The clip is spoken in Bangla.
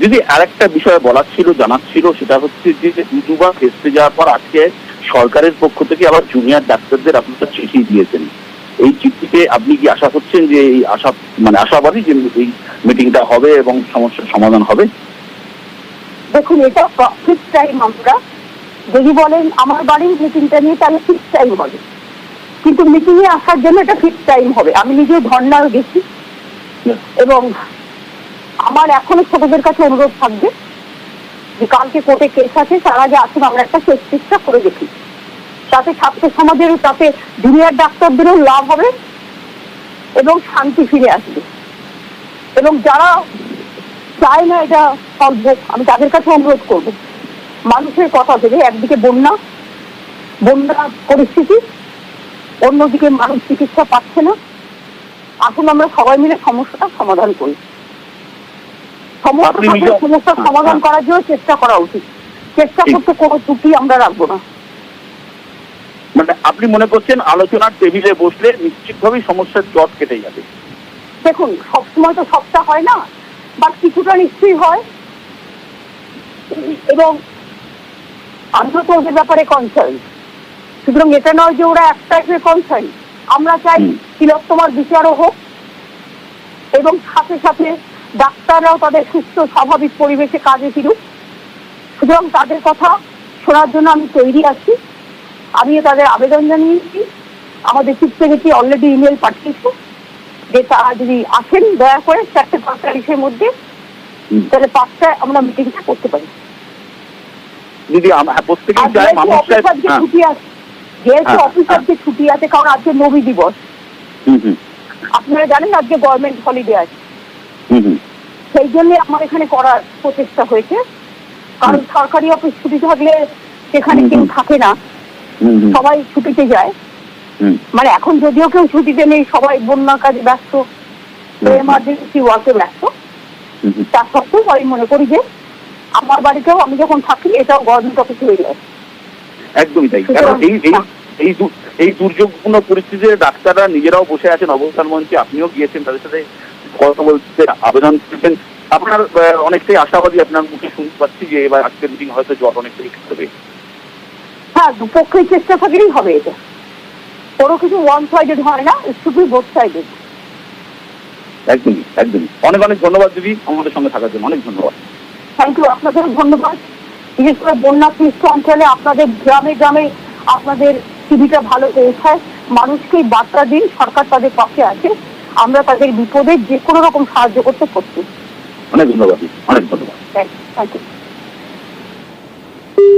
যদি আরেকটা বিষয় বলার ছিল, জানার ছিল, সেটা হচ্ছে যে দুবার ভেস্তে যাওয়ার পর আজকে সরকারের পক্ষ থেকে আবার জুনিয়র ডাক্তারদের আপনারা চিঠি দিয়েছেন। এই চিঠিতে আপনি কি আশা করছেন যে এই আশাবাদী যে এই মিটিংটা হবে এবং সমস্যার সমাধান হবে? দেখুন, এটা ফিক্স টাইম। আমরা যদি বলেন আমার বাড়ির মিটিংটা নিয়ে, তাহলে ফিক্স টাইম হবে, কিন্তু মিটিং এ আসার জন্য এটা ফিক্স টাইম হবে। আমি নিজেও ধর্নায় গেছি এবং আমার এখনো ছোটদের কাছে অনুরোধ থাকবে যে কালকে কোর্টে কেস আছে, তার আগে আসুন আমরা একটা শেষ চেষ্টা করে দেখি। তাতে ছাত্র সমাজেরও, তাতে জুনিয়র ডাক্তারদেরও লাভ হবে এবং শান্তি ফিরে আসবে। এবং যারা চায় না এটা সলভ হোক, আমি তাদের কাছে অনুরোধ করবো মানুষের কথা ভেবে, একদিকে বন্যা পরিস্থিতি, অন্যদিকে মানুষ চিকিৎসা পাচ্ছে না, আসলে আমরা সবাই মিলে সমস্যাটা সমাধান করি। সমস্যার সমাধান করার জন্য চেষ্টা করা উচিত। চেষ্টা করতে কোনো ত্রুটি আমরা রাখবো না। মানে আপনি মনে করছেন আলোচনার টেবিলে বসলে নিশ্চিতভাবেই সমস্যার জট কেটে যাবে? দেখুন, সবসময় তো সবটা হয় না, বাট কিছুটা নিশ্চয়ই হয়। এবং আমরা তো ওদের ব্যাপারে কনসার্ন, সুতরাং এটা নয় যে ওরা এক টাইপের কনসার্ন। আমরা চাই তিলোত্তমার বিচারও হোক এবং সাথে সাথে ডাক্তাররাও তাদের সুস্থ স্বাভাবিক পরিবেশে কাজে ফিরুক। সুতরাং তাদের কথা শোনার জন্য আমি তৈরি আছি। আমিও তাদের আবেদন জানিয়েছি। আমাদের চিফ সেক্রেটারি অলরেডি ইমেল পাঠিয়েছে যে তারা যদি আসেন দয়া করে 4:45-এর মধ্যে, তাহলে 5টায় আমরা মিটিংটা করতে পারি। যদি প্রত্যেকেই চায় ছুটি আছে, যেহেতু অফিসারদের ছুটি আছে, কারণ আজকে নবী দিবস, আপনারা জানেন আজকে গভর্নমেন্ট হলিডে আছে, সেই জন্য আমার এখানে করার প্রচেষ্টা হয়েছে। কারণ সরকারি অফিস ছুটি থাকলে সেখানে কেউ থাকে না, সবাই ছুটিতে যায়। মানে এখন যদিও কেউ ছুটিতে নেই, সবাই বন্যার কাজে ব্যস্ত, এমার্জেন্সি ওয়ার্কে ব্যস্ত। তা সত্ত্বেও আমি মনে করি যে আমার বাড়িতেও আমি যখন থাকি, এটাও গভর্নমেন্ট অফিস হয়ে যায়। একদমই তাই। কারণ এই দুর্যোগপূর্ণ পরিস্থিতিতে ডাক্তাররা নিজেরাও বসে আছেন অবস্থান মঞ্চে, আপনিও গিয়েছেন তাদের সাথে কথা বলতে, আবেদন করেছেন। আপনার অনেকটাই আশাবাদী, আপনার মুখে শুনতে পাচ্ছি যে এবার আজকের মিটিং হয়তো জট অনেকটাই হবে। হ্যাঁ, দুপক্ষের চেষ্টা থাকলেই হবে। এটা কোনো কিছু ওয়ান সাইডেড হয় না, শুধু বোথ সাইডেড। একদমই একদমই। অনেক অনেক ধন্যবাদ দিদি আমাদের সঙ্গে থাকার জন্য, অনেক ধন্যবাদ। থ্যাংক ইউ, আপনাদের ধন্যবাদ। বিশেষ করে বন্যাক্লিষ্ট অঞ্চলে আপনাদের গ্রামে গ্রামে আপনাদের টিভিটা ভালো পৌঁছায়, মানুষকে বার্তা দিন সরকার তাদের পাশে আছে, আমরা তাদের বিপদে যে কোনো রকম সাহায্য করতে প্রস্তুত। অনেক ধন্যবাদ, অনেক ধন্যবাদ। Thank you.